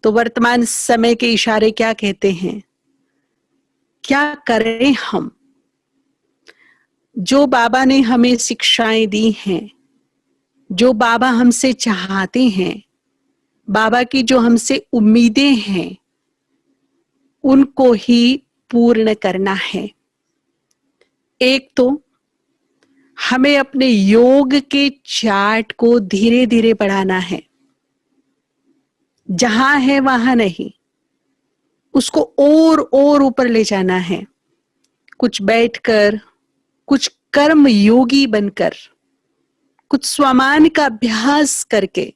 तो वर्तमान समय के इशारे क्या कहते हैं? क्या करें हम? जो बाबा ने हमें शिक्षाएं दी हैं, जो बाबा हमसे चाहते हैं, बाबा की जो हमसे उम्मीदें हैं, उनको ही पूर्ण करना है। एक तो हमें अपने योग के चार्ट को धीरे धीरे बढ़ाना है, जहां है वहां नहीं, उसको और ऊपर ले जाना है। कुछ बैठकर, कुछ कर्म योगी बनकर, कुछ स्वमान का अभ्यास करके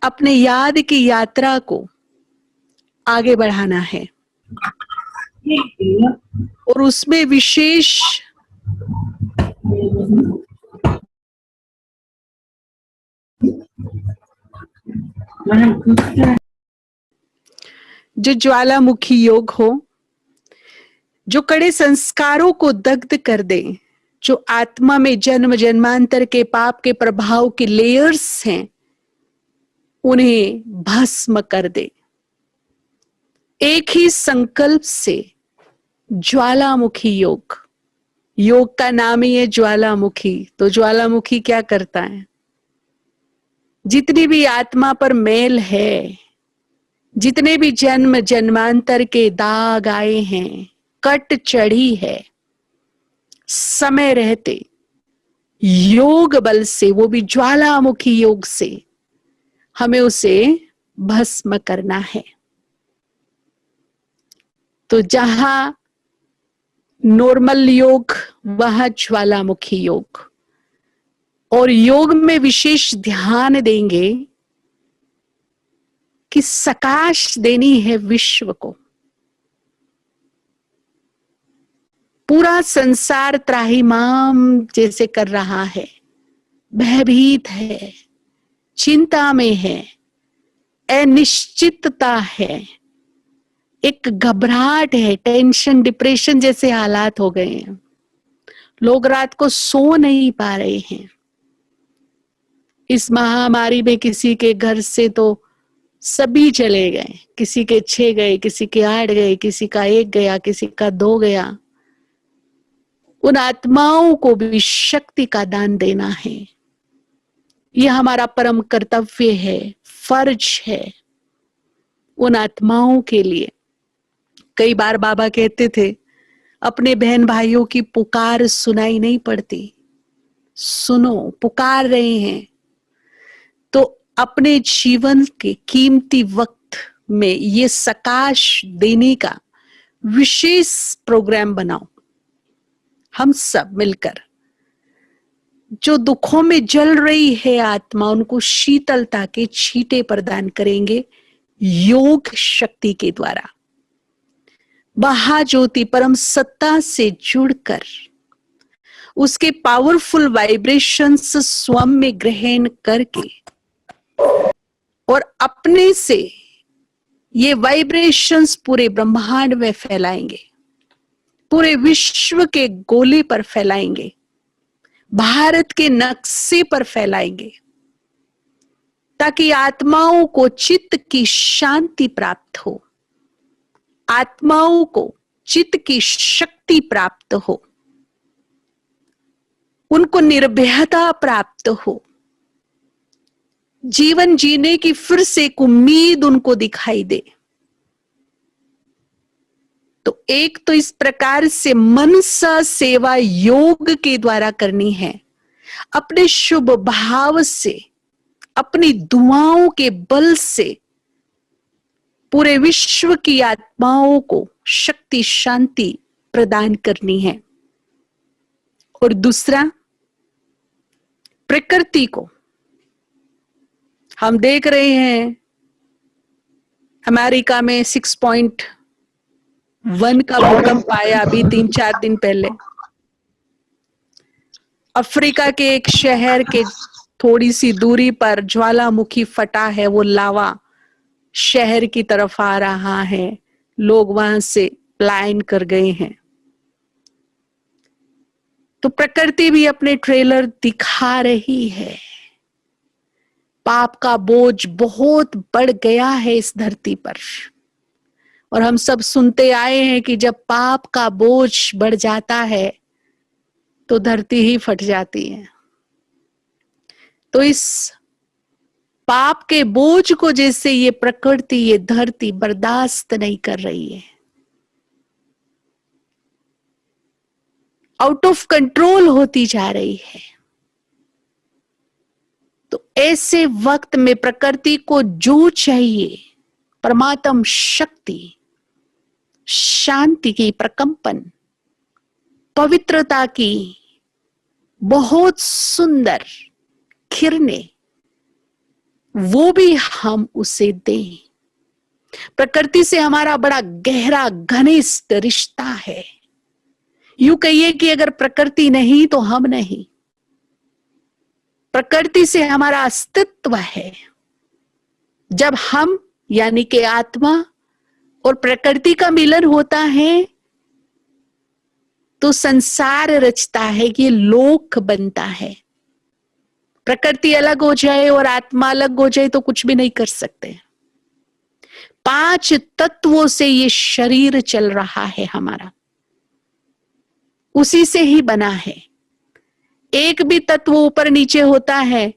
अपने याद की यात्रा को आगे बढ़ाना है। और उसमें विशेष जो ज्वालामुखी योग हो, जो कड़े संस्कारों को दग्ध कर दे, जो आत्मा में जन्म जन्मांतर के पाप के प्रभाव के लेयर्स हैं, उन्हें भस्म कर दे। एक ही संकल्प से ज्वालामुखी योग, योग का नाम ही है ज्वालामुखी। तो ज्वालामुखी क्या करता है? जितनी भी आत्मा पर मेल है, जितने भी जन्म जन्मांतर के दाग आए हैं, कट चढ़ी है, समय रहते योग बल से, वो भी ज्वालामुखी योग से, हमें उसे भस्म करना है। तो जहां नॉर्मल योग, वहां ज्वालामुखी योग। और योग में विशेष ध्यान देंगे कि सकाश देनी है विश्व को। पूरा संसार त्राहिमाम जैसे कर रहा है, भयभीत है, चिंता में है, अनिश्चितता है, एक घबराहट है, टेंशन, डिप्रेशन जैसे हालात हो गए हैं। लोग रात को सो नहीं पा रहे हैं। इस महामारी में किसी के घर से तो सभी चले गए, किसी के 6 गए, किसी के 8 गए, किसी का 1 गया, किसी का 2 गया। उन आत्माओं को भी शक्ति का दान देना है। यह हमारा परम कर्तव्य है, फर्ज है उन आत्माओं के लिए। कई बार बाबा कहते थे, अपने बहन भाइयों की पुकार सुनाई नहीं पड़ती, सुनो, पुकार रहे हैं। तो अपने जीवन के कीमती वक्त में ये सकाश देने का विशेष प्रोग्राम बनाओ। हम सब मिलकर, जो दुखों में जल रही है आत्मा, उनको शीतलता के छींटे प्रदान करेंगे योग शक्ति के द्वारा। महाज्योति परम सत्ता से जुड़कर उसके पावरफुल वाइब्रेशंस स्वयं में ग्रहण करके और अपने से ये वाइब्रेशंस पूरे ब्रह्मांड में फैलाएंगे, पूरे विश्व के गोले पर फैलाएंगे, भारत के नक्शे पर फैलाएंगे, ताकि आत्माओं को चित्त की शांति प्राप्त हो, आत्माओं को चित्त की शक्ति प्राप्त हो, उनको निर्भयता प्राप्त हो, जीवन जीने की फिर से एक उम्मीद उनको दिखाई दे। तो एक तो इस प्रकार से मनसा सेवा योग के द्वारा करनी है, अपने शुभ भाव से, अपनी दुआओं के बल से पूरे विश्व की आत्माओं को शक्ति शांति प्रदान करनी है। और दूसरा, प्रकृति को हम देख रहे हैं, अमेरिका में 6.1 का भूकंप आया अभी 3-4 दिन पहले। अफ्रीका के एक शहर के थोड़ी सी दूरी पर ज्वालामुखी फटा है, वो लावा शहर की तरफ आ रहा है, लोग वहां से पलायन कर गए हैं। तो प्रकृति भी अपने ट्रेलर दिखा रही है, पाप का बोझ बहुत बढ़ गया है इस धरती पर। और हम सब सुनते आए हैं कि जब पाप का बोझ बढ़ जाता है तो धरती ही फट जाती है। तो इस पाप के बोझ को जैसे ये प्रकृति, ये धरती बर्दाश्त नहीं कर रही है, आउट ऑफ कंट्रोल होती जा रही है। तो ऐसे वक्त में प्रकृति को जो चाहिए, परमात्म शक्ति, शांति की प्रकंपन, पवित्रता की बहुत सुंदर किरणें, वो भी हम उसे दें। प्रकृति से हमारा बड़ा गहरा घनिष्ठ रिश्ता है। यूं कहिए कि अगर प्रकृति नहीं तो हम नहीं। प्रकृति से हमारा अस्तित्व है। जब हम यानी कि आत्मा और प्रकृति का मिलन होता है तो संसार रचता है, कि लोक बनता है। प्रकृति अलग हो जाए और आत्मा अलग हो जाए तो कुछ भी नहीं कर सकते। 5 तत्वों से ये शरीर चल रहा है हमारा, उसी से ही बना है। एक भी तत्व ऊपर नीचे होता है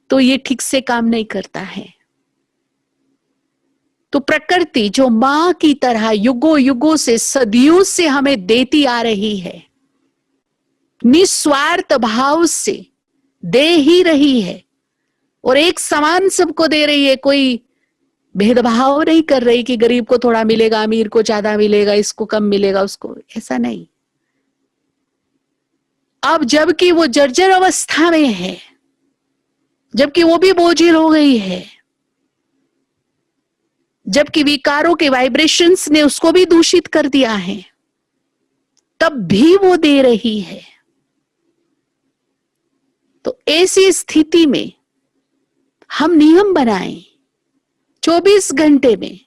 तो ये ठीक से काम नहीं करता है। तो प्रकृति जो मां की तरह युगों युगों से, सदियों से हमें देती आ रही है, निस्वार्थ भाव से दे ही रही है और एक समान सबको दे रही है। कोई भेदभाव नहीं कर रही कि गरीब को थोड़ा मिलेगा, अमीर को ज्यादा मिलेगा, इसको कम मिलेगा, उसको, ऐसा नहीं। अब जबकि वो जर्जर अवस्था में है, जबकि वो भी बोझिल हो गई है, जबकि विकारों के वाइब्रेशंस ने उसको भी दूषित कर दिया है, तब भी वो दे रही है। तो ऐसी स्थिति में हम नियम बनाएं, 24 घंटे में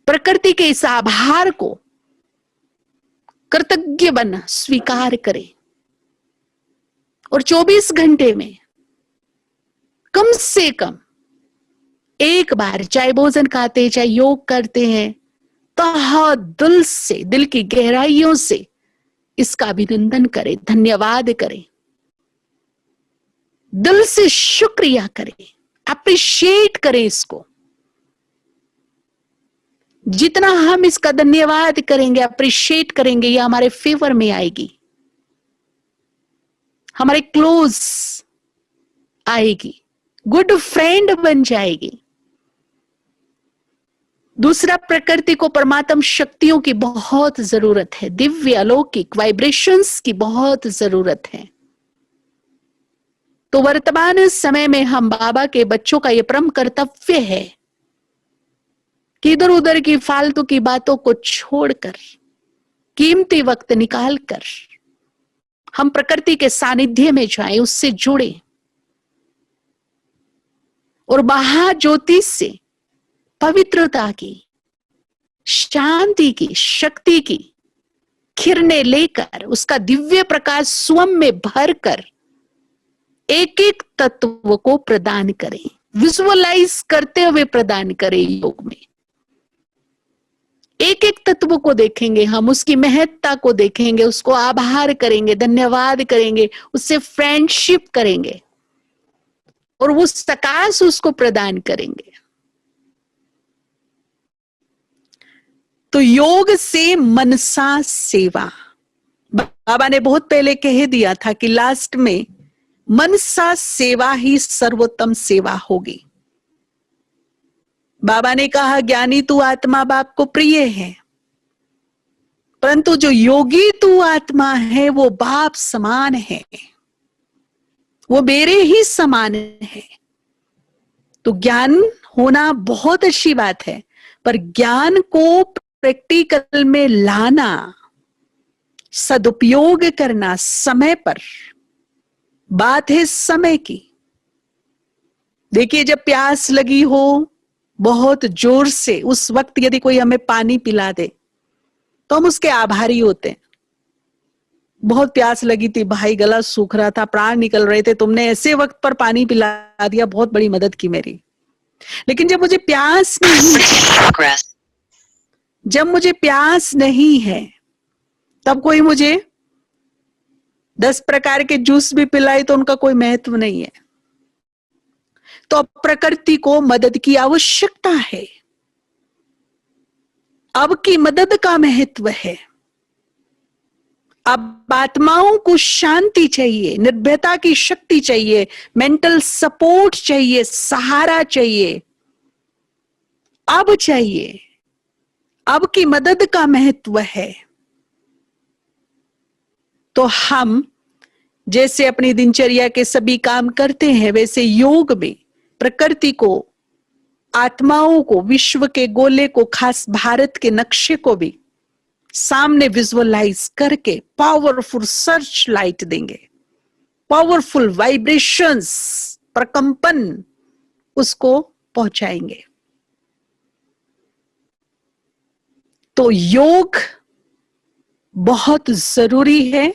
प्रकृति के इस आभार को कृतज्ञ बन स्वीकार करें और 24 घंटे में कम से कम एक बार, चाहे भोजन खाते चाहे योग करते हैं, तहे दिल से, दिल की गहराइयों से इसका अभिनंदन करें, धन्यवाद करें, दिल से शुक्रिया करें, अप्रिशिएट करें इसको। जितना हम इसका धन्यवाद करेंगे, अप्रिशिएट करेंगे, ये हमारे फेवर में आएगी, हमारे क्लोज आएगी, गुड फ्रेंड बन जाएगी। दूसरा, प्रकृति को परमात्म शक्तियों की बहुत जरूरत है, दिव्य अलौकिक वाइब्रेशंस की बहुत जरूरत है। तो वर्तमान समय में हम बाबा के बच्चों का यह परम कर्तव्य है कि इधर उधर की फालतू की बातों को छोड़कर, कीमती वक्त निकालकर हम प्रकृति के सानिध्य में जाएं, उससे जुड़े और महाज्योति से पवित्रता की, शांति की, शक्ति की किरणें लेकर उसका दिव्य प्रकाश स्वयं में भरकर एक एक तत्व को प्रदान करें, विजुअलाइज करते हुए प्रदान करें। योग में एक एक तत्व को देखेंगे हम, उसकी महत्ता को देखेंगे, उसको आभार करेंगे, धन्यवाद करेंगे, उससे फ्रेंडशिप करेंगे और वो प्रकाश उसको प्रदान करेंगे। तो योग से मनसा सेवा, बाबा ने बहुत पहले कह दिया था कि लास्ट में मनसा सेवा ही सर्वोत्तम सेवा होगी। बाबा ने कहा, ज्ञानी तू आत्मा बाप को प्रिय है, परंतु जो योगी तू आत्मा है वो बाप समान है, वो मेरे ही समान है। तो ज्ञान होना बहुत अच्छी बात है, पर ज्ञान को प्रैक्टिकल में लाना, सदुपयोग करना समय पर, बात है समय की। देखिए, जब प्यास लगी हो बहुत जोर से, उस वक्त यदि कोई हमें पानी पिला दे तो हम उसके आभारी होते हैं। बहुत प्यास लगी थी भाई, गला सूख रहा था, प्राण निकल रहे थे, तुमने ऐसे वक्त पर पानी पिला दिया, बहुत बड़ी मदद की मेरी। लेकिन जब मुझे प्यास नहीं, जब मुझे प्यास नहीं है, तब कोई मुझे 10 प्रकार के जूस भी पिलाए तो उनका कोई महत्व नहीं है। तो अब प्रकृति को मदद की आवश्यकता है, अब की मदद का महत्व है। अब आत्माओं को शांति चाहिए, निर्भयता की शक्ति चाहिए, मेंटल सपोर्ट चाहिए, सहारा चाहिए, अब चाहिए, अब की मदद का महत्व है। तो हम जैसे अपनी दिनचर्या के सभी काम करते हैं, वैसे योग में प्रकृति को, आत्माओं को, विश्व के गोले को, खास भारत के नक्शे को भी सामने विजुअलाइज करके पावरफुल सर्च लाइट देंगे, पावरफुल वाइब्रेशंस, प्रकंपन उसको पहुंचाएंगे। तो योग बहुत जरूरी है,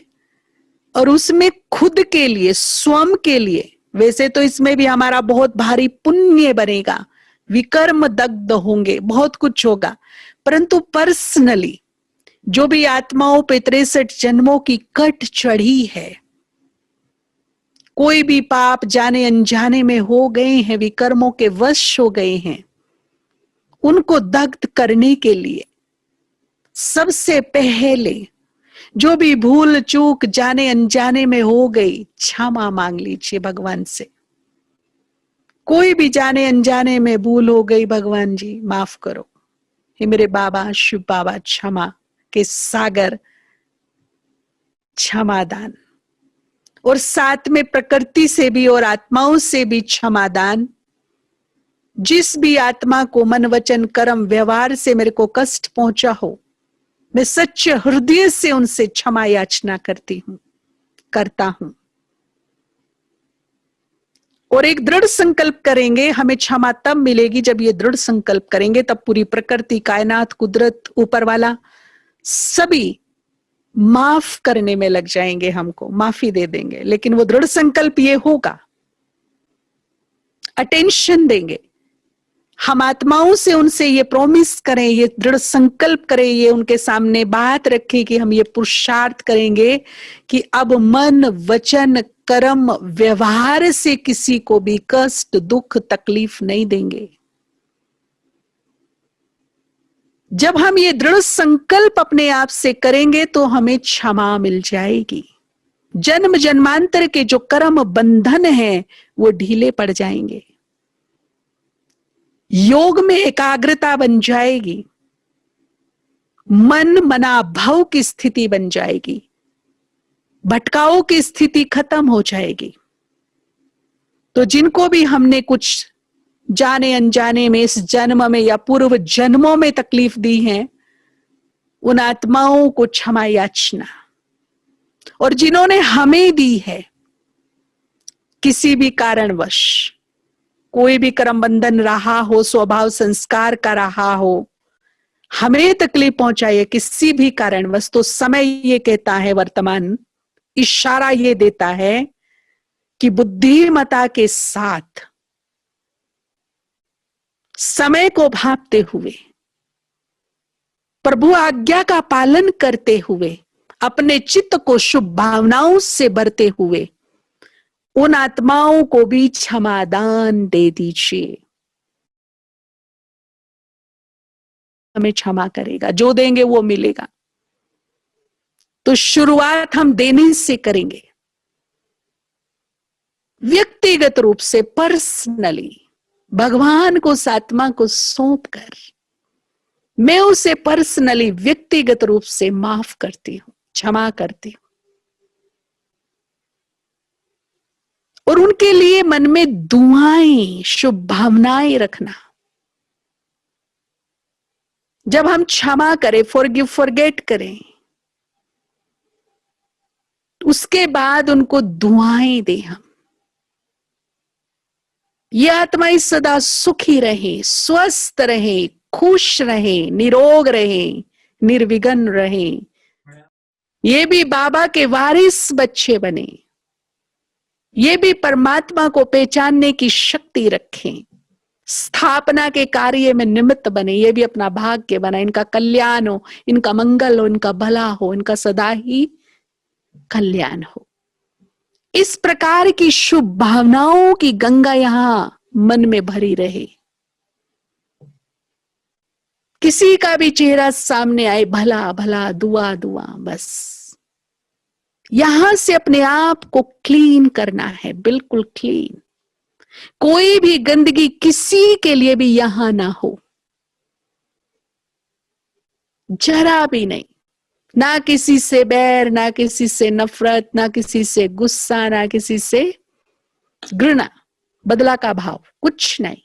और उसमें खुद के लिए, स्वयं के लिए, वैसे तो इसमें भी हमारा बहुत भारी पुण्य बनेगा, विकर्म दग्ध होंगे, बहुत कुछ होगा, परंतु पर्सनली जो भी आत्माओं पे 63 जन्मों की कट चढ़ी है, कोई भी पाप जाने अनजाने में हो गए हैं, विकर्मों के वश हो गए हैं, उनको दग्ध करने के लिए सबसे पहले जो भी भूल चूक जाने अनजाने में हो गई, क्षमा मांग लीजिए भगवान से। कोई भी जाने अनजाने में भूल हो गई, भगवान जी माफ करो, हे मेरे बाबा शिव बाबा, क्षमा के सागर, क्षमादान। और साथ में प्रकृति से भी और आत्माओं से भी क्षमादान। जिस भी आत्मा को मन वचन कर्म व्यवहार से मेरे को कष्ट पहुंचा हो, मैं सच्चे हृदय से उनसे क्षमा याचना करती हूं, करता हूं। और एक दृढ़ संकल्प करेंगे, हमें क्षमा तब मिलेगी जब ये दृढ़ संकल्प करेंगे, तब पूरी प्रकृति, कायनात, कुदरत, ऊपर वाला सभी माफ करने में लग जाएंगे, हमको माफी दे देंगे। लेकिन वो दृढ़ संकल्प ये होगा, अटेंशन देंगे, हम आत्माओं से उनसे ये प्रॉमिस करें, ये दृढ़ संकल्प करें, ये उनके सामने बात रखें कि हम ये पुरुषार्थ करेंगे कि अब मन वचन कर्म व्यवहार से किसी को भी कष्ट दुख तकलीफ नहीं देंगे। जब हम ये दृढ़ संकल्प अपने आप से करेंगे तो हमें क्षमा मिल जाएगी। जन्म जन्मांतर के जो कर्म बंधन हैं वो ढीले पड़ जाएंगे, योग में एकाग्रता बन जाएगी, मन मना भव की स्थिति बन जाएगी, भटकाओं की स्थिति खत्म हो जाएगी। तो जिनको भी हमने कुछ जाने अनजाने में इस जन्म में या पूर्व जन्मों में तकलीफ दी है, उन आत्माओं को क्षमा याचना। और जिन्होंने हमें दी है किसी भी कारणवश, कोई भी कर्म बंधन रहा हो, स्वभाव संस्कार का रहा हो, हमें तकलीफ पहुंचाई है किसी भी कारणवश, तो समय ये कहता है, वर्तमान इशारा ये देता है कि बुद्धिमता के साथ समय को भांपते हुए, प्रभु आज्ञा का पालन करते हुए, अपने चित्त को शुभ भावनाओं से भरते हुए उन आत्माओं को भी क्षमादान दे दीजिए। हमें क्षमा करेगा, जो देंगे वो मिलेगा। तो शुरुआत हम देने से करेंगे, व्यक्तिगत रूप से, पर्सनली, भगवान को उस आत्मा को सौंप कर मैं उसे पर्सनली व्यक्तिगत रूप से माफ करती हूं, क्षमा करती हूं। और उनके लिए मन में दुआएं, शुभ भावनाएं रखना। जब हम क्षमा करें, फॉरगिव फॉरगेट करें, उसके बाद उनको दुआएं दें हम, ये आत्माएं सदा सुखी रहे, स्वस्थ रहे, खुश रहे, निरोग रहे, निर्विघ्न रहे। ये भी बाबा के वारिस बच्चे बने, ये भी परमात्मा को पहचानने की शक्ति रखें, स्थापना के कार्य में निमित्त बने, ये भी अपना भाग्य बना, इनका कल्याण हो, इनका मंगल हो, इनका भला हो, इनका सदा ही कल्याण हो। इस प्रकार की शुभ भावनाओं की गंगा यहां मन में भरी रहे। किसी का भी चेहरा सामने आए, भला भला, दुआ दुआ, बस यहां से अपने आप को क्लीन करना है, बिल्कुल क्लीन। कोई भी गंदगी किसी के लिए भी यहां ना हो, जरा भी नहीं। ना किसी से बैर, ना किसी से नफरत, ना किसी से गुस्सा, ना किसी से घृणा, बदला का भाव, कुछ नहीं।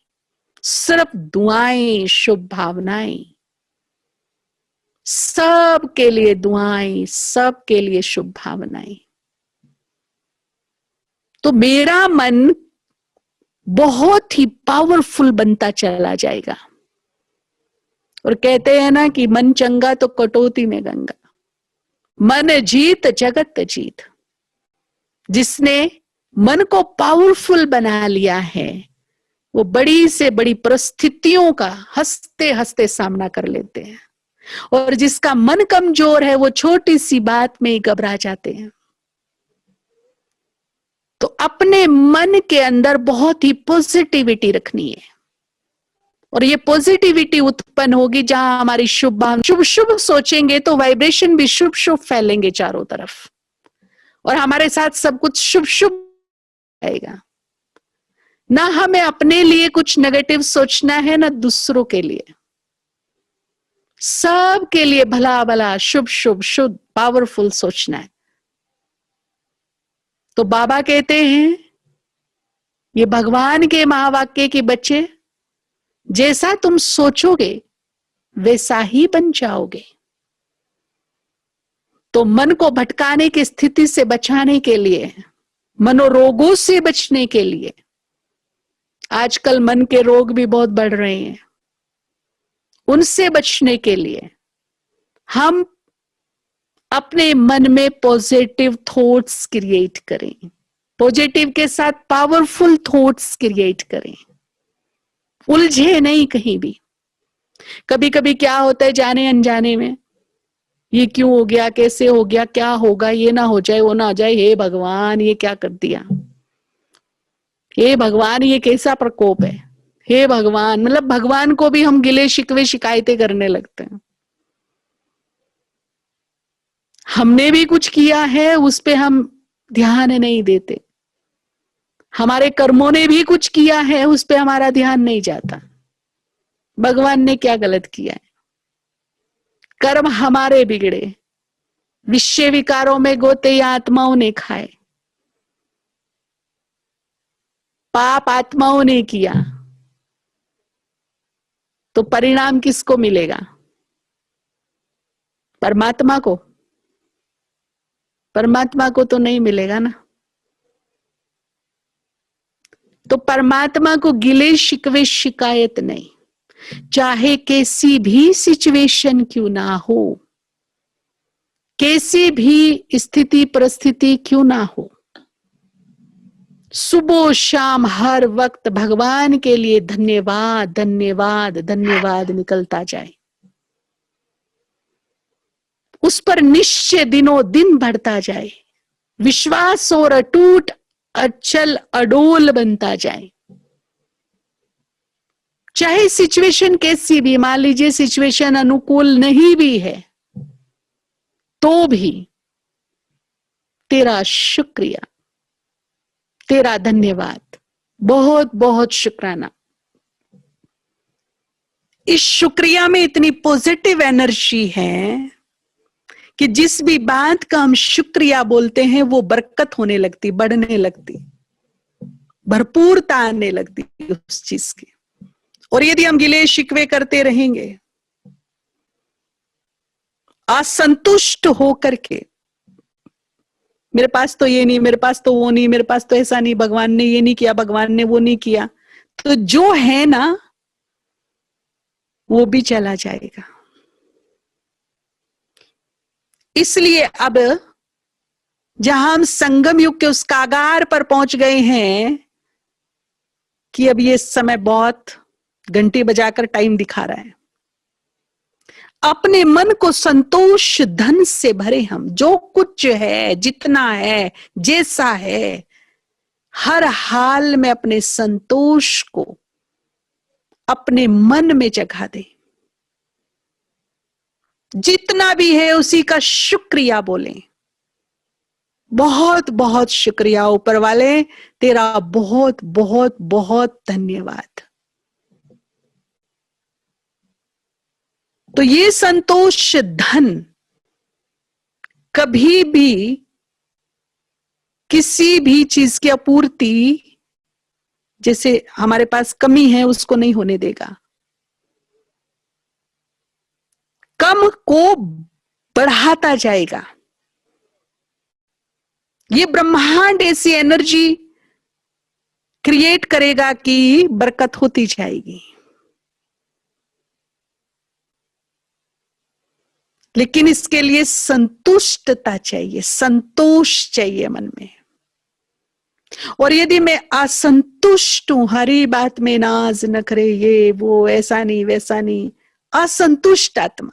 सिर्फ दुआएं, शुभ भावनाएं, सब के लिए दुआएं, सब के लिए शुभ भावनाएं। तो मेरा मन बहुत ही पावरफुल बनता चला जाएगा। और कहते हैं ना कि मन चंगा तो कटौती में गंगा, मन जीत जगत जीत। जिसने मन को पावरफुल बना लिया है, वो बड़ी से बड़ी परिस्थितियों का हंसते हंसते सामना कर लेते हैं। और जिसका मन कमजोर है, वो छोटी सी बात में ही घबरा जाते हैं। तो अपने मन के अंदर बहुत ही पॉजिटिविटी रखनी है, और ये पॉजिटिविटी उत्पन्न होगी जहां हमारी शुभ भावना, शुभ शुभ सोचेंगे तो वाइब्रेशन भी शुभ शुभ फैलेंगे चारों तरफ, और हमारे साथ सब कुछ शुभ शुभ आएगा। ना हमें अपने लिए कुछ नेगेटिव सोचना है, ना दूसरों के लिए, सब के लिए भला भला, शुभ शुभ, शुद्ध, पावरफुल सोचना है। तो बाबा कहते हैं, ये भगवान के महावाक्य के बच्चे, जैसा तुम सोचोगे वैसा ही बन जाओगे। तो मन को भटकाने की स्थिति से बचाने के लिए, मनोरोगों से बचने के लिए, आजकल मन के रोग भी बहुत बढ़ रहे हैं, उनसे बचने के लिए हम अपने मन में पॉजिटिव थॉट्स क्रिएट करें, पॉजिटिव के साथ पावरफुल थॉट्स क्रिएट करें, उलझे नहीं कहीं भी। कभी कभी क्या होता है जाने अनजाने में, ये क्यों हो गया, कैसे हो गया, क्या होगा, ये ना हो जाए, वो ना हो जाए, हे भगवान ये क्या कर दिया, हे भगवान ये कैसा प्रकोप है, हे भगवान, मतलब भगवान को भी हम गिले शिकवे शिकायतें करने लगते हैं। हमने भी कुछ किया है, उस पे हम ध्यान नहीं देते। हमारे कर्मों ने भी कुछ किया है, उस पे हमारा ध्यान नहीं जाता। भगवान ने क्या गलत किया है? कर्म हमारे बिगड़े, विषय विकारों में गोते या आत्माओं ने खाए, पाप आत्माओं ने किया, तो परिणाम किसको मिलेगा? परमात्मा को? परमात्मा को तो नहीं मिलेगा ना। तो परमात्मा को गिले शिकवे शिकायत नहीं, चाहे कैसी भी सिचुएशन क्यों ना हो, कैसी भी स्थिति परिस्थिति क्यों ना हो, सुबह शाम हर वक्त भगवान के लिए धन्यवाद धन्यवाद धन्यवाद निकलता जाए, उस पर निश्चय दिनों दिन बढ़ता जाए, विश्वास और अटूट अचल अडोल बनता जाए। चाहे सिचुएशन कैसी भी, मान लीजिए सिचुएशन अनुकूल नहीं भी है, तो भी तेरा शुक्रिया, तेरा धन्यवाद, बहुत बहुत शुक्राना। इस शुक्रिया में इतनी पॉजिटिव एनर्जी है कि जिस भी बात का हम शुक्रिया बोलते हैं वो बरकत होने लगती, बढ़ने लगती, भरपूरता आने लगती उस चीज की। और यदि हम गिले शिकवे करते रहेंगे, असंतुष्ट होकर के, मेरे पास तो ये नहीं, मेरे पास तो वो नहीं, मेरे पास तो ऐसा नहीं, भगवान ने ये नहीं किया, भगवान ने वो नहीं किया, तो जो है ना वो भी चला जाएगा। इसलिए अब जहां हम संगम युग के उस कागार पर पहुंच गए हैं कि अब ये समय बहुत घंटी बजाकर टाइम दिखा रहा है, अपने मन को संतोष धन से भरे, हम जो कुछ है, जितना है, जैसा है, हर हाल में अपने संतोष को अपने मन में जगा दे। जितना भी है उसी का शुक्रिया बोलें। बहुत बहुत शुक्रिया ऊपर वाले, तेरा बहुत बहुत बहुत धन्यवाद। तो ये संतोष धन कभी भी किसी भी चीज की आपूर्ति, जैसे हमारे पास कमी है, उसको नहीं होने देगा। कम को बढ़ाता जाएगा। ये ब्रह्मांड ऐसी एनर्जी क्रिएट करेगा कि बरकत होती जाएगी। लेकिन इसके लिए संतुष्टता चाहिए, संतोष चाहिए मन में। और यदि मैं असंतुष्ट हूं, हरी बात में नाज नखरे, ये वो, ऐसा नहीं वैसा नहीं, असंतुष्ट आत्मा,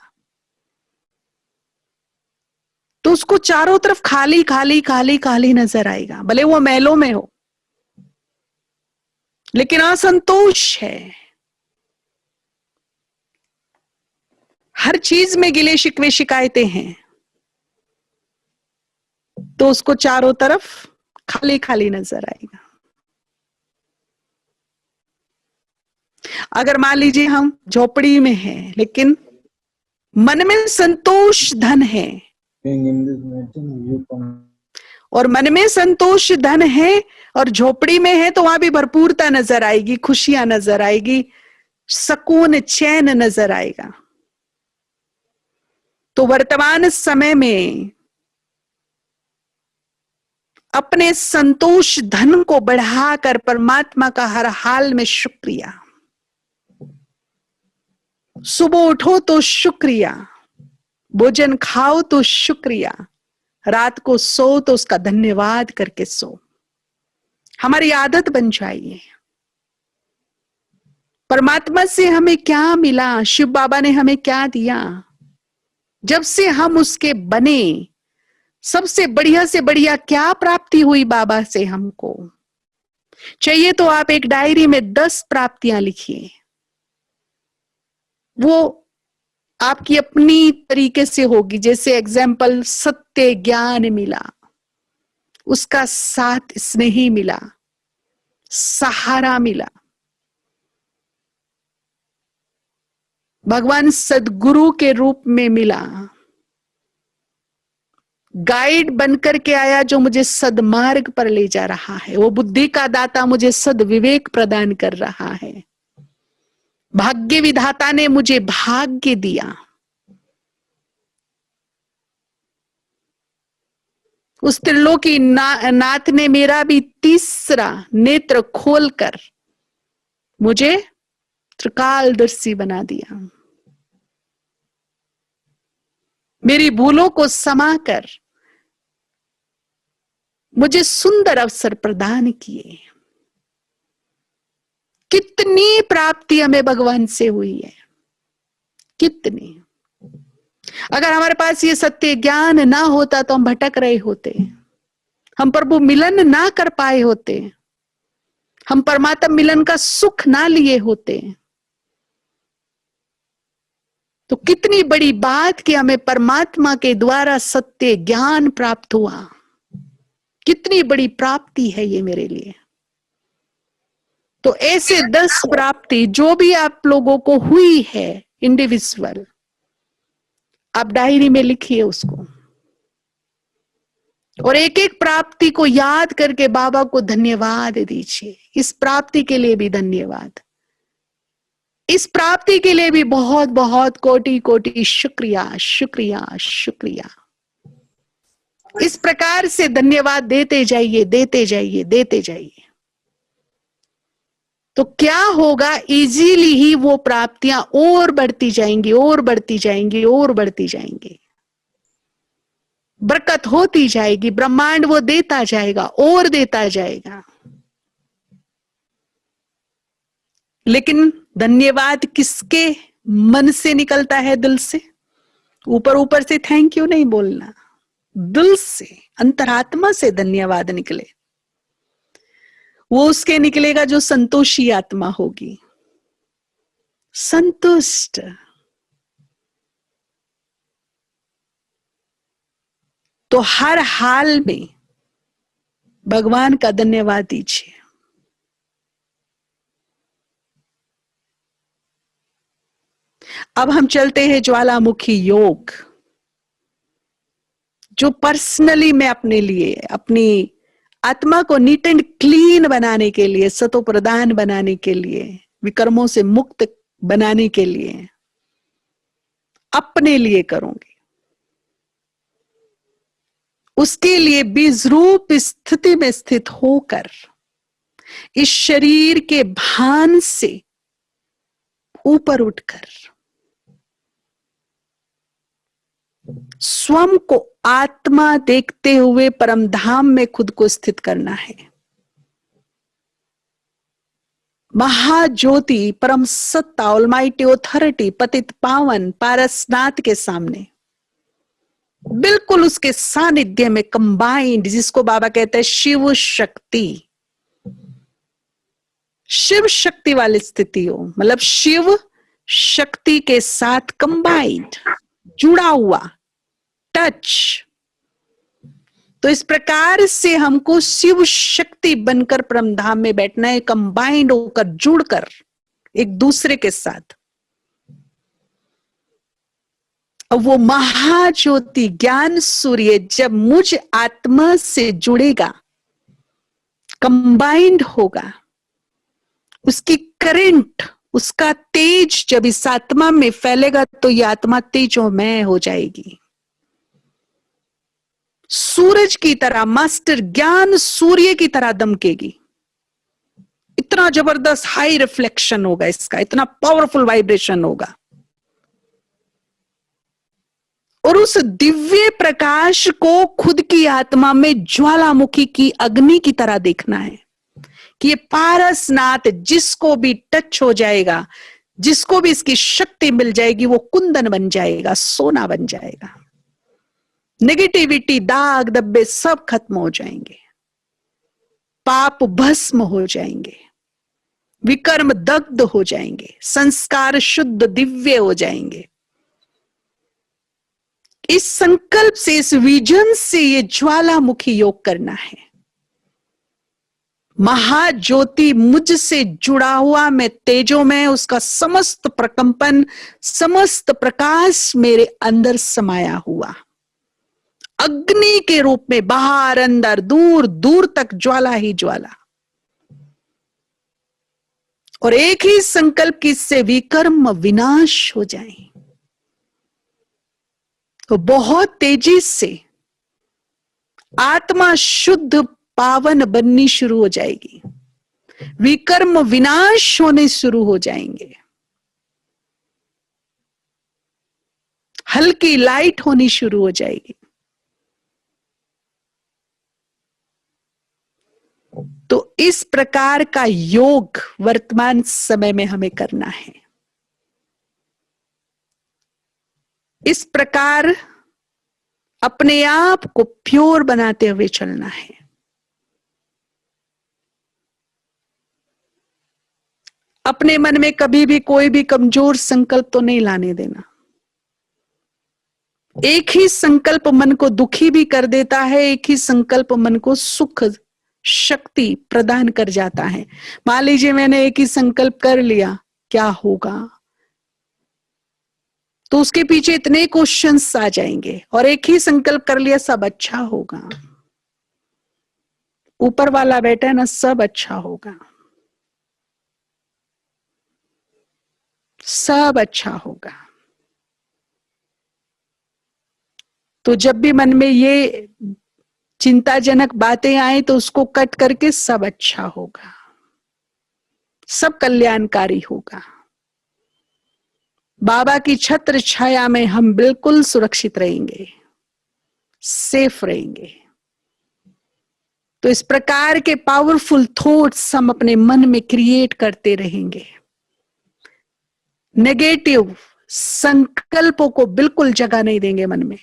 तो उसको चारों तरफ खाली खाली खाली खाली नजर आएगा, भले वो महलों में हो, लेकिन असंतोष है। हर चीज में गिले शिकवे शिकायतें हैं, तो उसको चारों तरफ खाली खाली नजर आएगा। अगर मान लीजिए हम झोपड़ी में हैं, लेकिन मन में संतोष धन है, और मन में संतोष धन है और झोपड़ी में है, तो वहां भी भरपूरता नजर आएगी, खुशियां नजर आएगी, सुकून चैन नजर आएगा। तो वर्तमान समय में अपने संतोष धन को बढ़ाकर परमात्मा का हर हाल में शुक्रिया। सुबह उठो तो शुक्रिया, भोजन खाओ तो शुक्रिया, रात को सो तो उसका धन्यवाद करके सो। हमारी आदत बन जाइए। परमात्मा से हमें क्या मिला, शिव बाबा ने हमें क्या दिया, जब से हम उसके बने, सबसे बढ़िया से बढ़िया क्या प्राप्ति हुई बाबा से हमको। चाहिए तो आप एक डायरी में 10 प्राप्तियां लिखिए, वो आपकी अपनी तरीके से होगी। जैसे एग्जाम्पल, सत्य ज्ञान मिला, उसका साथ स्नेही मिला, सहारा मिला, भगवान सदगुरु के रूप में मिला, गाइड बनकर के आया जो मुझे सदमार्ग पर ले जा रहा है, वो बुद्धि का दाता मुझे सदविवेक प्रदान कर रहा है, भाग्य विधाता ने मुझे भाग्य दिया, उस त्रिलोकी नाथ ने मेरा भी तीसरा नेत्र खोलकर मुझे त्रिकालदर्शी बना दिया, मेरी भूलों को समाकर मुझे सुंदर अवसर प्रदान किए। कितनी प्राप्ति हमें भगवान से हुई है, कितनी। अगर हमारे पास ये सत्य ज्ञान ना होता तो हम भटक रहे होते, हम प्रभु मिलन ना कर पाए होते, हम परमात्मा मिलन का सुख ना लिए होते। तो कितनी बड़ी बात कि हमें परमात्मा के द्वारा सत्य ज्ञान प्राप्त हुआ, कितनी बड़ी प्राप्ति है ये मेरे लिए। तो ऐसे 10 प्राप्ति जो भी आप लोगों को हुई है इंडिविजुअल, आप डायरी में लिखिए उसको, और एक एक प्राप्ति को याद करके बाबा को धन्यवाद दीजिए। इस प्राप्ति के लिए भी धन्यवाद, इस प्राप्ति के लिए भी बहुत बहुत कोटि कोटि शुक्रिया शुक्रिया शुक्रिया। इस प्रकार से धन्यवाद देते जाइए, देते जाइए, देते जाइए। तो क्या होगा, इजीली ही वो प्राप्तियां और बढ़ती जाएंगी, और बढ़ती जाएंगी, और बढ़ती जाएंगी। बरकत होती जाएगी, ब्रह्मांड वो देता जाएगा और देता जाएगा। लेकिन धन्यवाद किसके मन से निकलता है? दिल से। ऊपर ऊपर से थैंक यू नहीं बोलना, दिल से, अंतरात्मा से धन्यवाद निकले। वो उसके निकलेगा जो संतोषी आत्मा होगी, संतुष्ट। तो हर हाल में भगवान का धन्यवाद दीजिए। अब हम चलते हैं ज्वालामुखी योग, जो पर्सनली मैं अपने लिए, अपनी आत्मा को नीट एंड क्लीन बनाने के लिए, सतो प्रदान बनाने के लिए, विकर्मों से मुक्त बनाने के लिए, अपने लिए करूंगी। उसके लिए बीज रूप स्थिति में स्थित होकर इस शरीर के भान से ऊपर उठकर स्वयं को आत्मा देखते हुए परम धाम में खुद को स्थित करना है। महाज्योति, परम सत्ता, ऑलमाइटी ऑथोरिटी, पतित पावन पारसनाथ के सामने बिल्कुल उसके सानिध्य में कंबाइंड, जिसको बाबा कहते हैं शिव शक्ति, शिव शक्ति वाली स्थिति हो, मतलब शिव शक्ति के साथ कंबाइंड, जुड़ा हुआ, टच। तो इस प्रकार से हमको शिव शक्ति बनकर परमधाम में बैठना है, कंबाइंड होकर, जुड़कर एक दूसरे के साथ। अब वो महाज्योति ज्ञान सूर्य जब मुझ आत्मा से जुड़ेगा, कंबाइंड होगा, उसकी करंट, उसका तेज जब इस आत्मा में फैलेगा तो ये आत्मा तेजोमय हो जाएगी। सूरज की तरह, मास्टर ज्ञान सूर्य की तरह दमकेगी। इतना जबरदस्त हाई रिफ्लेक्शन होगा इसका, इतना पावरफुल वाइब्रेशन होगा। और उस दिव्य प्रकाश को खुद की आत्मा में ज्वालामुखी की अग्नि की तरह देखना है कि ये पारसनाथ जिसको भी टच हो जाएगा, जिसको भी इसकी शक्ति मिल जाएगी, वो कुंदन बन जाएगा, सोना बन जाएगा। नेगेटिविटी, दाग धब्बे सब खत्म हो जाएंगे, पाप भस्म हो जाएंगे, विकर्म दग्ध हो जाएंगे, संस्कार शुद्ध दिव्य हो जाएंगे। इस संकल्प से, इस विजन से ये ज्वालामुखी योग करना है। महाज्योति मुझसे जुड़ा हुआ, मैं तेजो में, उसका समस्त प्रकंपन, समस्त प्रकाश मेरे अंदर समाया हुआ, अग्नि के रूप में, बाहर अंदर दूर दूर तक ज्वाला ही ज्वाला। और एक ही संकल्प की, इससे विकर्म विनाश हो जाए। तो बहुत तेजी से आत्मा शुद्ध पावन बननी शुरू हो जाएगी, विकर्म विनाश होने शुरू हो जाएंगे, हल्की लाइट होनी शुरू हो जाएगी। तो इस प्रकार का योग वर्तमान समय में हमें करना है। इस प्रकार अपने आप को प्योर बनाते हुए चलना है। अपने मन में कभी भी कोई भी कमजोर संकल्प तो नहीं लाने देना। एक ही संकल्प मन को दुखी भी कर देता है, एक ही संकल्प मन को सुख शक्ति प्रदान कर जाता है। मान लीजिए मैंने एक ही संकल्प कर लिया, क्या होगा, तो उसके पीछे इतने क्वेश्चंस आ जाएंगे। और एक ही संकल्प कर लिया, सब अच्छा होगा, ऊपर वाला बैठा है ना, सब अच्छा होगा, सब अच्छा होगा। तो जब भी मन में ये चिंताजनक बातें आए तो उसको कट करके सब अच्छा होगा, सब कल्याणकारी होगा, बाबा की छत्र छाया में हम बिल्कुल सुरक्षित रहेंगे, सेफ रहेंगे। तो इस प्रकार के पावरफुल थॉट्स हम अपने मन में क्रिएट करते रहेंगे। नेगेटिव संकल्पों को बिल्कुल जगह नहीं देंगे मन में।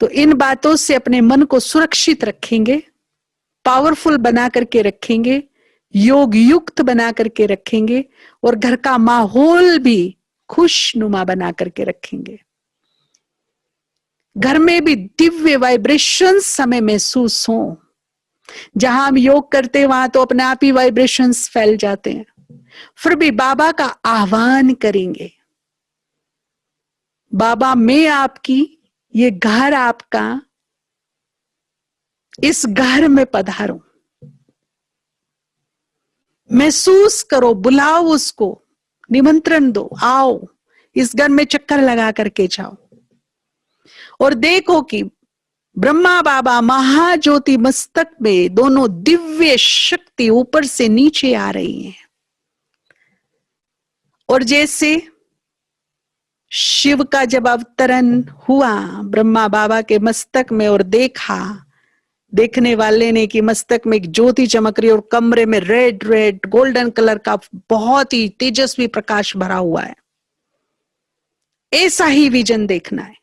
तो इन बातों से अपने मन को सुरक्षित रखेंगे, पावरफुल बना करके रखेंगे, योग युक्त बना करके रखेंगे, और घर का माहौल भी खुशनुमा बना करके रखेंगे। घर में भी दिव्य वाइब्रेशंस हमें महसूस हो। जहां हम योग करते हैं वहां तो अपने आप ही वाइब्रेशंस फैल जाते हैं। फिर भी बाबा का आह्वान करेंगे, बाबा मैं आपकी, ये घर आपका, इस घर में पधारो। महसूस करो, बुलाओ उसको, निमंत्रण दो, आओ इस घर में चक्कर लगा करके जाओ। और देखो कि ब्रह्मा बाबा महाज्योति मस्तक में दोनों दिव्य शक्ति ऊपर से नीचे आ रही हैं। और जैसे शिव का जब अवतरण हुआ ब्रह्मा बाबा के मस्तक में, और देखने वाले ने कि मस्तक में एक ज्योति चमक रही और कमरे में रेड रेड गोल्डन कलर का बहुत ही तेजस्वी प्रकाश भरा हुआ है। ऐसा ही विजन देखना है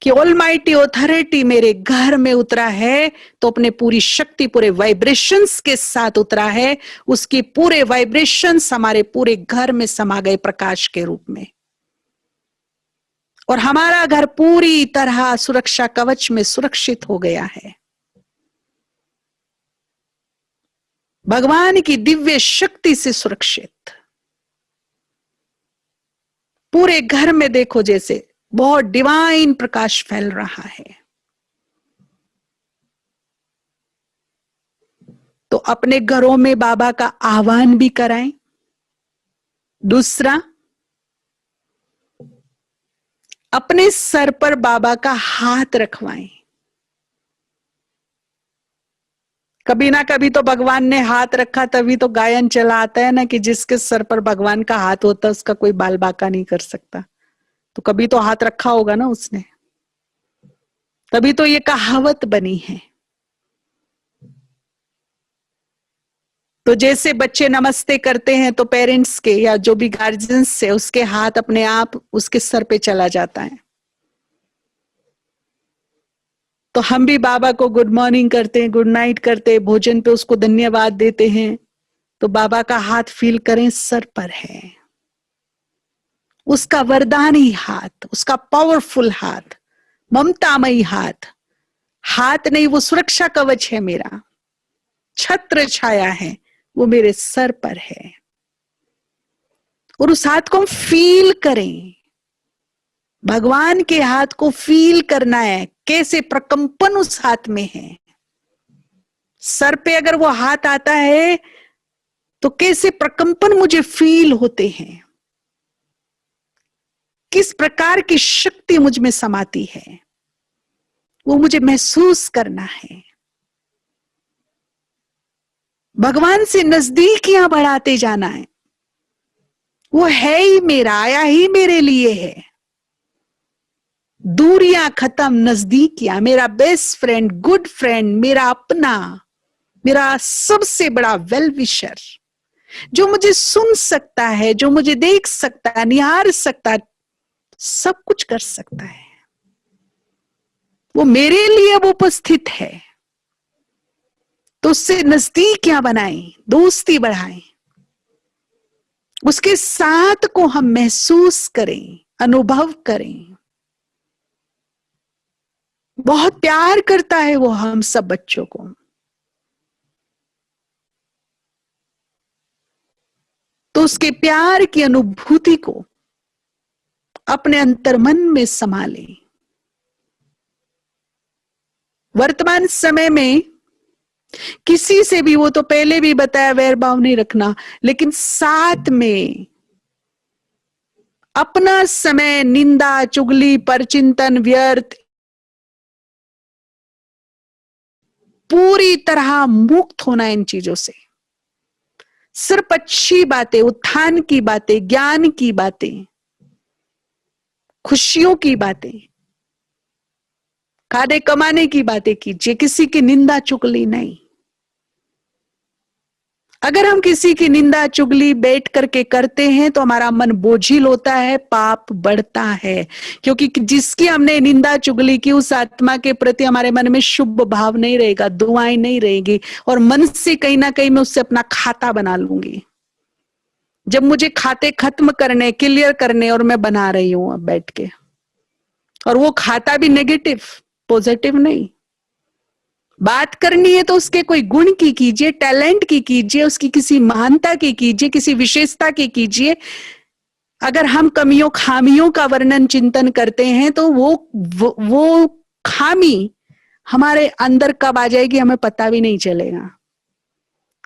कि ऑलमाइटी ऑथोरिटी मेरे घर में उतरा है, तो अपने पूरी शक्ति पूरे वाइब्रेशंस के साथ उतरा है। उसकी पूरे वाइब्रेशंस हमारे पूरे घर में समा गए प्रकाश के रूप में, और हमारा घर पूरी तरह सुरक्षा कवच में सुरक्षित हो गया है। भगवान की दिव्य शक्ति से सुरक्षित। पूरे घर में देखो जैसे बहुत डिवाइन प्रकाश फैल रहा है। तो अपने घरों में बाबा का आह्वान भी कराएं। दूसरा, अपने सर पर बाबा का हाथ रखवाएं। कभी ना कभी तो भगवान ने हाथ रखा, तभी तो गायन चला आता है ना कि जिसके सर पर भगवान का हाथ होता है उसका कोई बाल बांका नहीं कर सकता। तो कभी तो हाथ रखा होगा ना उसने, तभी तो ये कहावत बनी है। तो जैसे बच्चे नमस्ते करते हैं तो पेरेंट्स के या जो भी गार्जियंस से उसके हाथ अपने आप उसके सर पे चला जाता है। तो हम भी बाबा को गुड मॉर्निंग करते हैं, गुड नाइट करते हैं, भोजन पे उसको धन्यवाद देते हैं, तो बाबा का हाथ फील करें सर पर है। उसका वरदानी हाथ, उसका पावरफुल हाथ, ममतामयी हाथ। हाथ नहीं, वो सुरक्षा कवच है मेरा, छत्र छाया है, वो मेरे सर पर है। और उस हाथ को हम फील करें, भगवान के हाथ को फील करना है, कैसे प्रकंपन उस हाथ में है। सर पे अगर वो हाथ आता है तो कैसे प्रकंपन मुझे फील होते हैं, किस प्रकार की शक्ति मुझ में समाती है, वो मुझे महसूस करना है। भगवान से नजदीकियां बढ़ाते जाना है। वो है ही मेरा, आया ही मेरे लिए है। दूरियां खत्म, नजदीकियां, मेरा बेस्ट फ्रेंड, गुड फ्रेंड, मेरा अपना, मेरा सबसे बड़ा वेल विशर, जो मुझे सुन सकता है, जो मुझे देख सकता है, निहार सकता है, सब कुछ कर सकता है, वो मेरे लिए अब उपस्थित है। तो उससे नजदीकियां बनाएं, दोस्ती बढ़ाएं, उसके साथ को हम महसूस करें, अनुभव करें। बहुत प्यार करता है वो हम सब बच्चों को। तो उसके प्यार की अनुभूति को अपने अंतर्मन में संभालें। वर्तमान समय में किसी से भी, वो तो पहले भी बताया, वैर भाव नहीं रखना, लेकिन साथ में अपना समय निंदा, चुगली, परचिंतन, व्यर्थ, पूरी तरह मुक्त होना इन चीजों से। सिर्फ अच्छी बातें, उत्थान की बातें, ज्ञान की बातें, खुशियों की बातें, खाने कमाने की बातें कीजिए, किसी की निंदा चुगली नहीं। अगर हम किसी की निंदा चुगली बैठ करके करते हैं तो हमारा मन बोझिल होता है, पाप बढ़ता है, क्योंकि जिसकी हमने निंदा चुगली की उस आत्मा के प्रति हमारे मन में शुभ भाव नहीं रहेगा, दुआएं नहीं रहेगी, और मन से कहीं ना कहीं मैं उससे अपना खाता बना लूंगी। जब मुझे खाते खत्म करने, क्लियर करने, और मैं बना रही हूं अब बैठ के, और वो खाता भी नेगेटिव, पॉजिटिव नहीं। बात करनी है तो उसके कोई गुण की कीजिए, टैलेंट की कीजिए, उसकी किसी महानता की कीजिए, किसी विशेषता की कीजिए। अगर हम कमियों खामियों का वर्णन चिंतन करते हैं तो वो खामी हमारे अंदर कब आ जाएगी हमें पता भी नहीं चलेगा।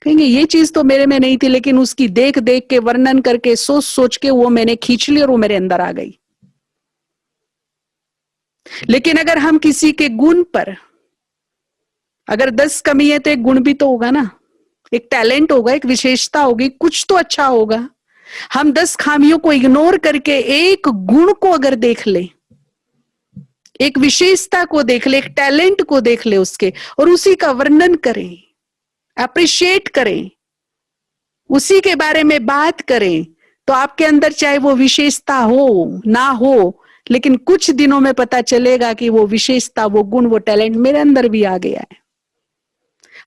कहेंगे ये चीज तो मेरे में नहीं थी, लेकिन उसकी देख देख के, वर्णन करके, सोच सोच के वो मैंने खींच ली और वो मेरे अंदर आ गई। लेकिन अगर हम किसी के गुण पर, अगर 10 कमी है तो एक गुण भी तो होगा ना, एक टैलेंट होगा, एक विशेषता होगी, कुछ तो अच्छा होगा। हम 10 खामियों को इग्नोर करके एक गुण को अगर देख ले, एक विशेषता को देख ले, एक टैलेंट को देख ले उसके, और उसी का वर्णन करें, अप्रिशिएट करें, उसी के बारे में बात करें, तो आपके अंदर चाहे वो विशेषता हो ना हो, लेकिन कुछ दिनों में पता चलेगा कि वो विशेषता, वो गुण, वो टैलेंट मेरे अंदर भी आ गया है।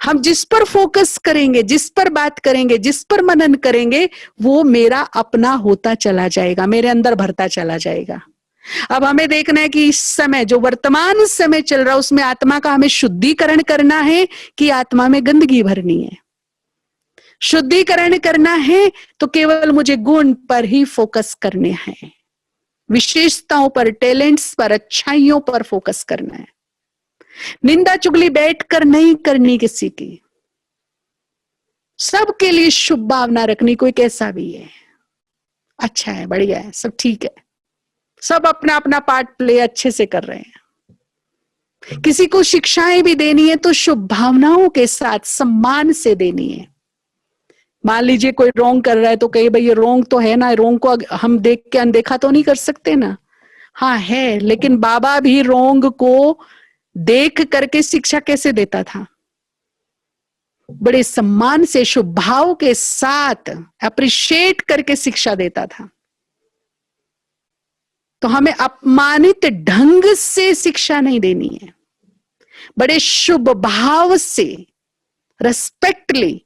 हम जिस पर फोकस करेंगे, जिस पर बात करेंगे, जिस पर मनन करेंगे, वो मेरा अपना होता चला जाएगा, मेरे अंदर भरता चला जाएगा। अब हमें देखना है कि इस समय जो वर्तमान समय चल रहा है उसमें आत्मा का हमें शुद्धिकरण करना है कि आत्मा में गंदगी भरनी है। शुद्धिकरण करना है तो केवल मुझे गुण पर ही फोकस करने हैं, विशेषताओं पर, टैलेंट्स पर, अच्छाइयों पर फोकस करना है। निंदा चुगली बैठकर नहीं करनी किसी की, सबके लिए शुभ भावना रखनी। कोई कैसा भी है, अच्छा है, बढ़िया है, सब ठीक है, सब अपना अपना पार्ट प्ले अच्छे से कर रहे हैं। किसी को शिक्षाएं भी देनी है तो शुभ भावनाओं के साथ, सम्मान से देनी है। मान लीजिए कोई रोंग कर रहा है तो कहीं भाई ये रोंग तो है ना, रोंग को हम देख के अनदेखा तो नहीं कर सकते ना, हाँ है। लेकिन बाबा भी रोंग को देख करके शिक्षा कैसे देता था? बड़े सम्मान से, शुभ भाव के साथ, अप्रिशिएट करके शिक्षा देता था। तो हमें अपमानित ढंग से शिक्षा नहीं देनी है, बड़े शुभ भाव से, रेस्पेक्टली,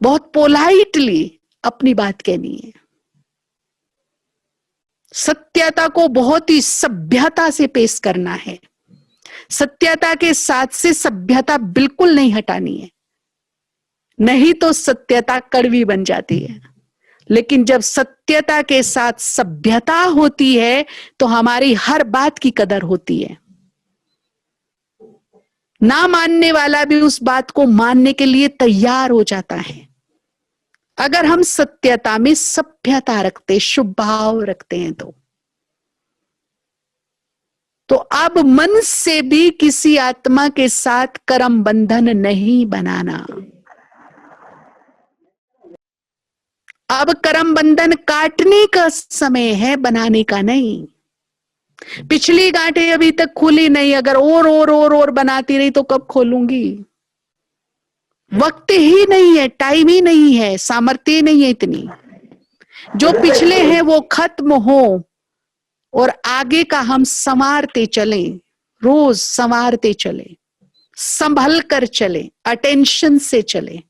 बहुत पोलाइटली अपनी बात कहनी है। सत्यता को बहुत ही सभ्यता से पेश करना है। सत्यता के साथ से सभ्यता बिल्कुल नहीं हटानी है, नहीं तो सत्यता कड़वी बन जाती है। लेकिन जब सत्यता के साथ सभ्यता होती है तो हमारी हर बात की कदर होती है। ना मानने वाला भी उस बात को मानने के लिए तैयार हो जाता है। अगर हम सत्यता में सभ्यता रखते, शुभ भाव रखते हैं तो अब मन से भी किसी आत्मा के साथ कर्म बंधन नहीं बनाना। अब कर्म बंधन काटने का समय है, बनाने का नहीं। पिछली गांठें अभी तक खुली नहीं, अगर और बनाती रही तो कब खोलूंगी? वक्त ही नहीं है, टाइम ही नहीं है, सामर्थ्य नहीं है इतनी। जो पिछले हैं वो खत्म हो और आगे का हम संवारते चलें, रोज संवारते चले, संभल कर चले, अटेंशन से चले।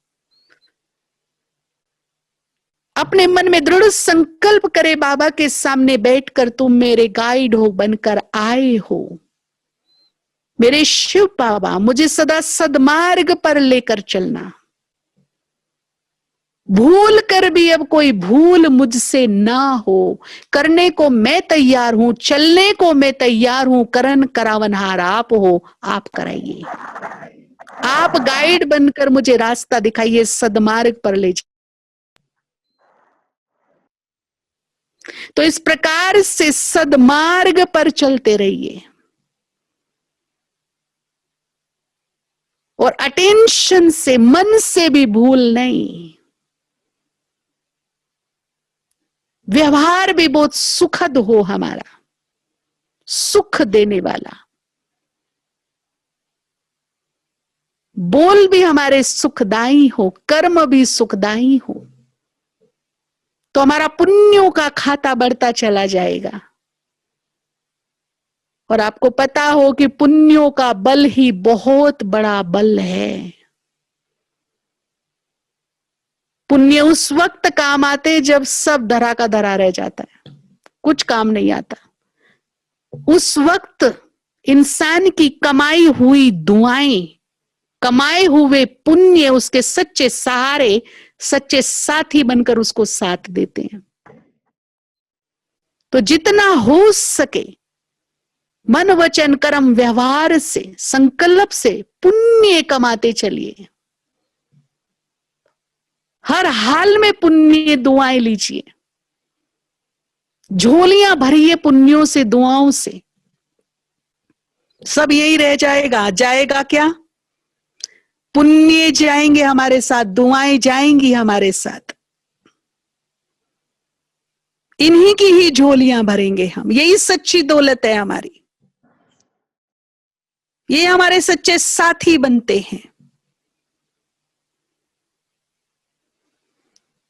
अपने मन में दृढ़ संकल्प करे, बाबा के सामने बैठकर तुम मेरे गाइड हो, बनकर आए हो, मेरे शिव बाबा, मुझे सदा सदमार्ग पर लेकर चलना। भूल कर भी अब कोई भूल मुझसे ना हो, करने को मैं तैयार हूं, चलने को मैं तैयार हूं, करन करावनहार आप हो, आप कराइए, आप गाइड बनकर मुझे रास्ता दिखाइए, सदमार्ग पर ले जाइए। तो इस प्रकार से सदमार्ग पर चलते रहिए और अटेंशन से, मन से भी भूल नहीं। व्यवहार भी बहुत सुखद हो हमारा, सुख देने वाला, बोल भी हमारे सुखदाई हो, कर्म भी सुखदाई हो, तो हमारा पुण्यों का खाता बढ़ता चला जाएगा। और आपको पता हो कि पुण्यों का बल ही बहुत बड़ा बल है। पुण्य उस वक्त काम आते जब सब धरा का धरा रह जाता है, कुछ काम नहीं आता। उस वक्त इंसान की कमाई हुई दुआएं, कमाए हुए पुण्य उसके सच्चे सहारे, सच्चे साथी बनकर उसको साथ देते हैं। तो जितना हो सके मन वचन कर्म व्यवहार से, संकल्प से पुण्य कमाते चलिए। हर हाल में पुण्य दुआएं लीजिए, झोलियां भरिए पुण्यों से, दुआओं से। सब यही रह जाएगा। जाएगा क्या? पुण्य जाएंगे हमारे साथ, दुआएं जाएंगी हमारे साथ। इन्हीं की ही झोलियां भरेंगे हम। यही सच्ची दौलत है हमारी। ये हमारे सच्चे साथी बनते हैं।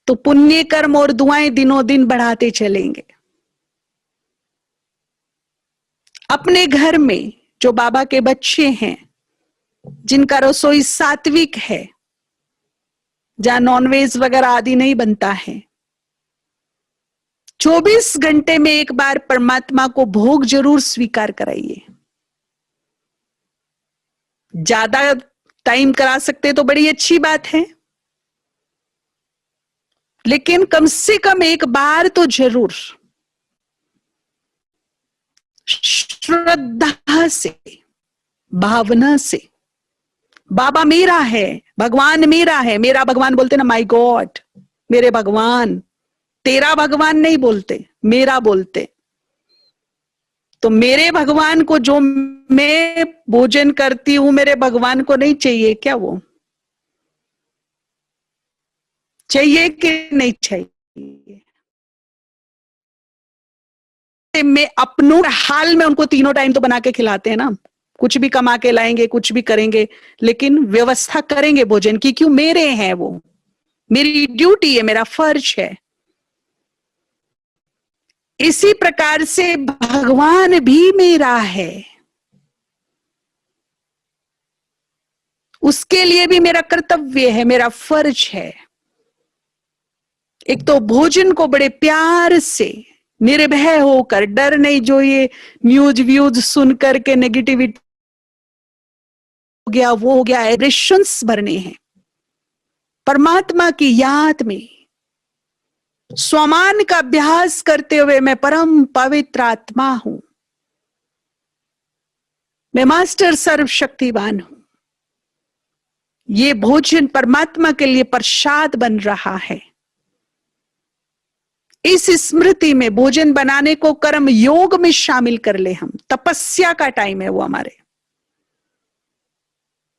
तो पुण्य कर्म और दुआएं दिनों दिन बढ़ाते चलेंगे। अपने घर में जो बाबा के बच्चे हैं, जिनका रसोई सात्विक है, जहां नॉनवेज वगैरह आदि नहीं बनता है, 24 घंटे में एक बार परमात्मा को भोग जरूर स्वीकार कराइए। ज्यादा टाइम करा सकते तो बड़ी अच्छी बात है, लेकिन कम से कम एक बार तो जरूर श्रद्धा से, भावना से, बाबा मेरा है, भगवान मेरा है। मेरा भगवान बोलते ना, माय गॉड, मेरे भगवान। तेरा भगवान नहीं बोलते, मेरा बोलते। तो मेरे भगवान को जो मैं भोजन करती हूं, मेरे भगवान को नहीं चाहिए क्या? वो चाहिए कि नहीं चाहिए? मैं अपनों हाल में उनको तीनों टाइम तो बना के खिलाते हैं ना। कुछ भी कमा के लाएंगे, कुछ भी करेंगे, लेकिन व्यवस्था करेंगे भोजन की। क्यों? मेरे हैं वो, मेरी ड्यूटी है, मेरा फर्ज है। इसी प्रकार से भगवान भी मेरा है, उसके लिए भी मेरा कर्तव्य है, मेरा फर्ज है। एक तो भोजन को बड़े प्यार से, निर्भय होकर, डर नहीं, जो ये न्यूज व्यूज सुन करके नेगेटिविटी हो गया, वो हो गया, वाइब्रेशंस भरने हैं। परमात्मा की याद में स्वमान का अभ्यास करते हुए, मैं परम पवित्र आत्मा हूं, मैं मास्टर सर्वशक्तिवान हूं। ये भोजन परमात्मा के लिए प्रसाद बन रहा है। इस स्मृति में भोजन बनाने को कर्म योग में शामिल कर ले हम। तपस्या का टाइम है वो हमारे।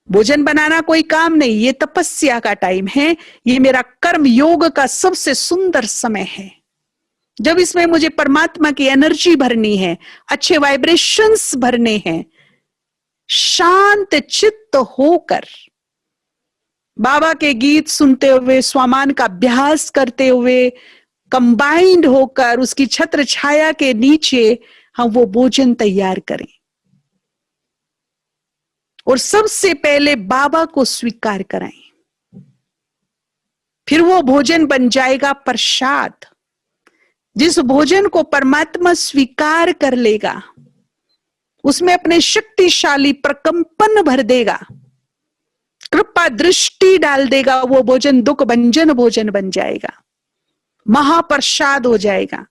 भोजन बनाना कोई काम नहीं, ये तपस्या का टाइम है। ये मेरा कर्म योग का सबसे सुंदर समय है, जब इसमें मुझे परमात्मा की एनर्जी भरनी है, अच्छे वाइब्रेशंस भरने हैं। शांत चित्त होकर बाबा के गीत सुनते हुए, स्वामान का अभ्यास करते हुए, कंबाइंड होकर उसकी छत्र छाया के नीचे हम वो भोजन तैयार करें। और सबसे पहले बाबा को स्वीकार कराएं। फिर वो भोजन बन जाएगा प्रसाद। जिस भोजन को परमात्मा स्वीकार कर लेगा, उसमें अपने शक्तिशाली प्रकंपन भर देगा, कृपा दृष्टि डाल देगा, वो भोजन दुख भंजन भोजन बन जाएगा, महाप्रसाद हो जाएगा।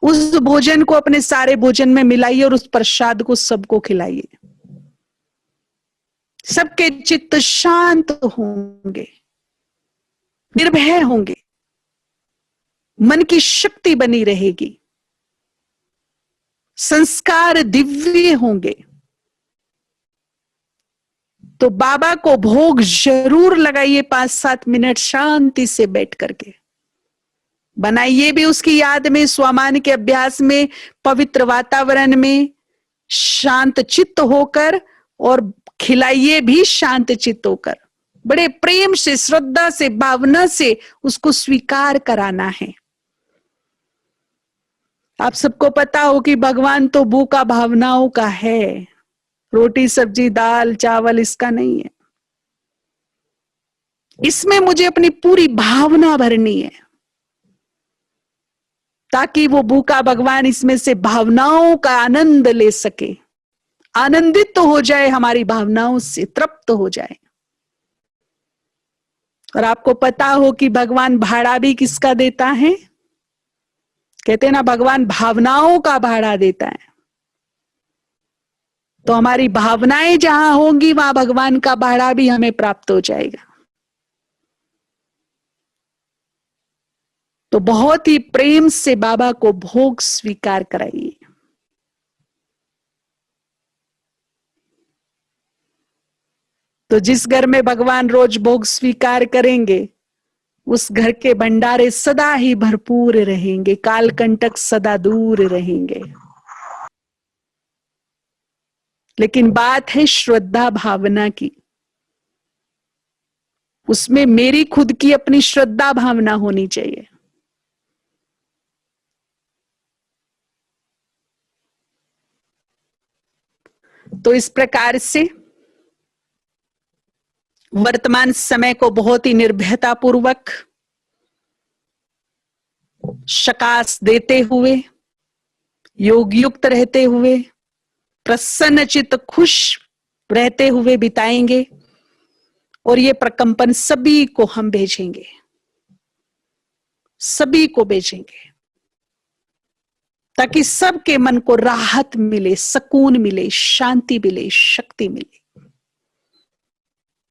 उस भोजन को अपने सारे भोजन में मिलाइए और उस प्रसाद को सबको खिलाइए। सबके चित्त शांत होंगे, निर्भय होंगे, मन की शक्ति बनी रहेगी, संस्कार दिव्य होंगे। तो बाबा को भोग जरूर लगाइए 5-7 मिनट शांति से बैठ करके। बनाइए भी उसकी याद में, स्वमान के अभ्यास में, पवित्र वातावरण में, शांत चित्त होकर, और खिलाइए भी शांत चित्त होकर। बड़े प्रेम से, श्रद्धा से, भावना से उसको स्वीकार कराना है। आप सबको पता हो कि भगवान तो भूखा भावनाओं का है, रोटी सब्जी दाल चावल इसका नहीं है। इसमें मुझे अपनी पूरी भावना भरनी है, ताकि वो भूखा भगवान इसमें से भावनाओं का आनंद ले सके, आनंदित तो हो जाए, हमारी भावनाओं से तृप्त हो जाए। और आपको पता हो कि भगवान भाड़ा भी किसका देता है? कहते हैं ना, भगवान भावनाओं का भाड़ा देता है। तो हमारी भावनाएं जहां होंगी वहां भगवान का भाड़ा भी हमें प्राप्त हो जाएगा। तो बहुत ही प्रेम से बाबा को भोग स्वीकार कराइए। तो जिस घर में भगवान रोज भोग स्वीकार करेंगे, उस घर के भंडारे सदा ही भरपूर रहेंगे, कालकंटक सदा दूर रहेंगे। लेकिन बात है श्रद्धा भावना की, उसमें मेरी खुद की अपनी श्रद्धा भावना होनी चाहिए। तो इस प्रकार से वर्तमान समय को बहुत ही निर्भयता पूर्वक शकास देते हुए, योग युक्त रहते हुए, प्रसन्न चित्त खुश रहते हुए बिताएंगे। और ये प्रकंपन सभी को हम भेजेंगे, सभी को भेजेंगे, ताकि सबके मन को राहत मिले, सुकून मिले, शांति मिले, शक्ति मिले।